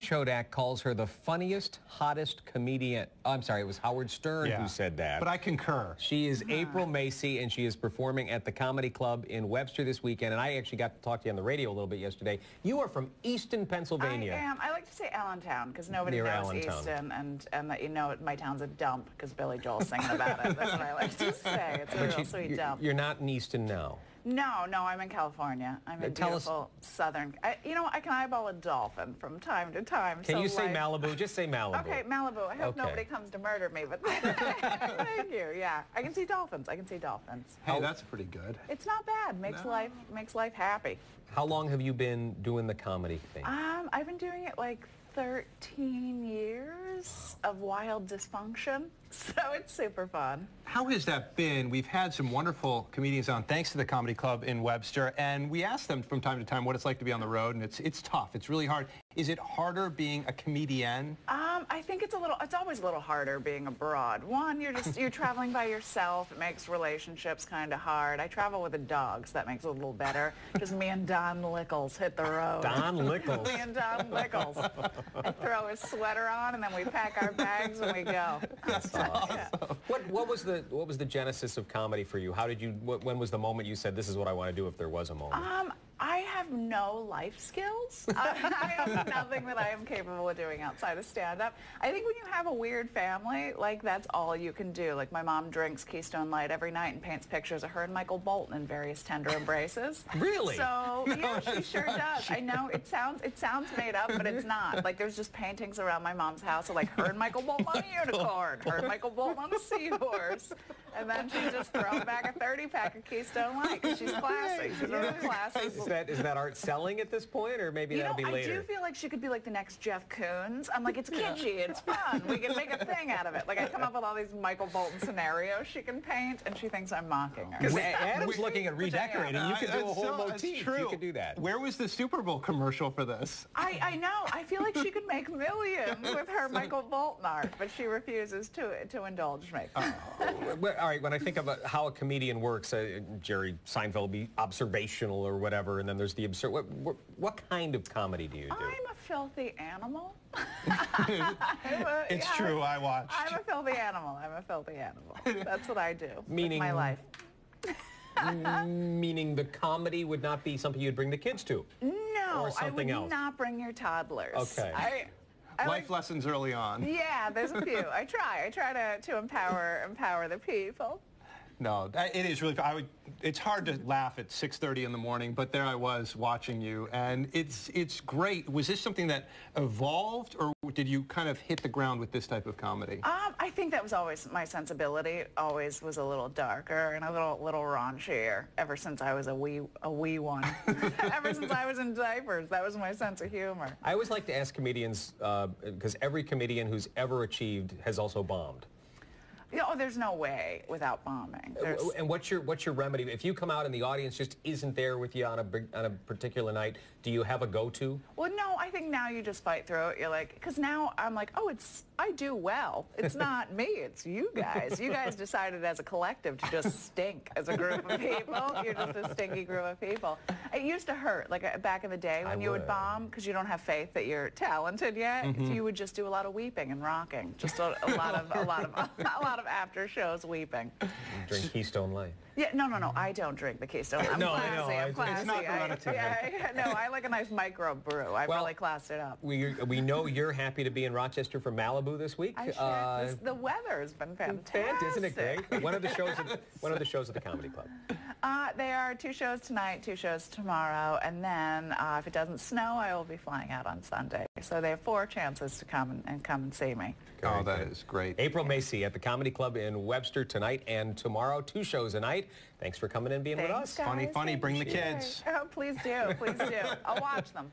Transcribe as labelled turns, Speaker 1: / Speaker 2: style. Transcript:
Speaker 1: Chodak calls her the funniest, hottest comedian. Oh, I'm sorry, it was Howard Stern who said that.
Speaker 2: But I concur.
Speaker 1: She is April Macie, and she is performing at the Comedy Club in Webster this weekend. And I actually got to talk to you on the radio a little bit yesterday. You are from Easton, Pennsylvania.
Speaker 3: I am. I like to say Allentown because nobody knows Easton, and that you know my town's a dump because Billy Joel's singing about it. That's what I like to say. It's a real sweet dump.
Speaker 1: You're not in Easton now.
Speaker 3: No, I'm in California. I'm in beautiful southern. You know, I can eyeball a dolphin from time to time.
Speaker 1: Can you say Malibu? Just say Malibu.
Speaker 3: Okay, Malibu. I hope nobody comes to murder me, but thank you. Yeah, I can see dolphins. I can see dolphins.
Speaker 2: Hey, that's pretty good.
Speaker 3: It's not bad. Makes life happy.
Speaker 1: How long have you been doing the comedy thing?
Speaker 3: I've been doing it like 13 years of wild dysfunction, so it's super fun.
Speaker 2: How has that been? We've had some wonderful comedians on thanks to the Comedy Club in Webster, and we asked them from time to time what it's like to be on the road, and it's tough. It's really hard. Is it harder being a comedian?
Speaker 3: I think it's always a little harder being abroad. One, you're traveling by yourself. It makes relationships kind of hard. I travel with a dog, so that makes it a little better. Just me and Don Lickles hit the road.
Speaker 1: Don Lickles.
Speaker 3: Me and Don Lickles. I throw his sweater on, and then we pack our bags and we go.
Speaker 1: That's awesome. Yeah. What was the genesis of comedy for you? How did you? When was the moment you said, "This is what I want to do"? If there was a moment.
Speaker 3: I have no life skills. I have nothing that I am capable of doing outside of stand-up. I think when you have a weird family, like that's all you can do. Like my mom drinks Keystone Light every night and paints pictures of her and Michael Bolton in various tender embraces.
Speaker 1: Really?
Speaker 3: So yeah, she sure does. I know it sounds made up, but it's not. Like there's just paintings around my mom's house of like her and Michael Bolton on a unicorn, her and Michael Bolton on a seahorse, and then she's just throwing back a 30-pack of Keystone Light because she's classy. She's a real classy.
Speaker 1: Is that art selling at this point, or maybe that'll be later?
Speaker 3: I do feel like she could be like the next Jeff Koons. I'm like, it's kitschy, it's fun. We can make a thing out of it. Like I come up with all these Michael Bolton scenarios she can paint, and she thinks I'm mocking her.
Speaker 1: Because Adam's looking at redecorating. You could do a whole motif.
Speaker 2: True.
Speaker 1: You could do that.
Speaker 2: Where was the Super Bowl commercial for this?
Speaker 3: I know. I feel like she could make millions with her Michael Bolton art, but she refuses to indulge me.
Speaker 1: All right. When I think about how a comedian works, Jerry Seinfeld will be observational or whatever, and then there's the absurd. What kind of comedy do you do?
Speaker 3: I'm a filthy animal.
Speaker 2: It's true, I watched.
Speaker 3: I'm a filthy animal. That's what I do.
Speaker 1: Meaning
Speaker 3: with my life.
Speaker 1: Meaning the comedy would not be something you'd bring the kids to?
Speaker 3: No,
Speaker 1: or something
Speaker 3: I would not bring your toddlers.
Speaker 1: Okay.
Speaker 2: Life lessons early on.
Speaker 3: Yeah, there's a few. I try to empower the people.
Speaker 2: No, it is really. It's hard to laugh at 6:30 in the morning, but there I was watching you, and it's great. Was this something that evolved, or did you kind of hit the ground with this type of comedy?
Speaker 3: I think that was always my sensibility. Always was a little darker and a little raunchier. Ever since I was a wee one. Ever since I was in diapers, that was my sense of humor.
Speaker 1: I always like to ask comedians because every comedian who's ever achieved has also bombed.
Speaker 3: Oh, there's no way without bombing.
Speaker 1: And what's your remedy? If you come out and the audience just isn't there with you on a particular night, do you have a go-to?
Speaker 3: Well, no, I think now you just fight through it. You're like, because now I'm like, oh, I do well. It's not me, it's you guys. You guys decided as a collective to just stink as a group of people. You're just a stinky group of people. It used to hurt, like back in the day when you would bomb, because you don't have faith that you're talented yet. So you would just do a lot of weeping and rocking, just a lot of after shows weeping.
Speaker 1: You drink Keystone Light.
Speaker 3: Yeah, no, I don't drink the Keystone. I'm classy. I'm classy.
Speaker 2: It's not hereditary.
Speaker 3: No, I like a nice micro brew. I really classed it up.
Speaker 1: We know you're happy to be in Rochester for Malibu this week.
Speaker 3: The weather's been fantastic.
Speaker 1: Isn't it great? One of the shows at the Comedy Club.
Speaker 3: There are 2 shows tonight, 2 shows tomorrow, and then if it doesn't snow, I will be flying out on Sunday. So they have 4 chances to come and see me.
Speaker 2: Oh, that is great.
Speaker 1: April Macie at the Comedy Club in Webster tonight and tomorrow, 2 shows a night. Thanks for coming and being with us.
Speaker 3: Guys,
Speaker 2: Funny. Bring the kids.
Speaker 3: Oh, please do. I'll watch them.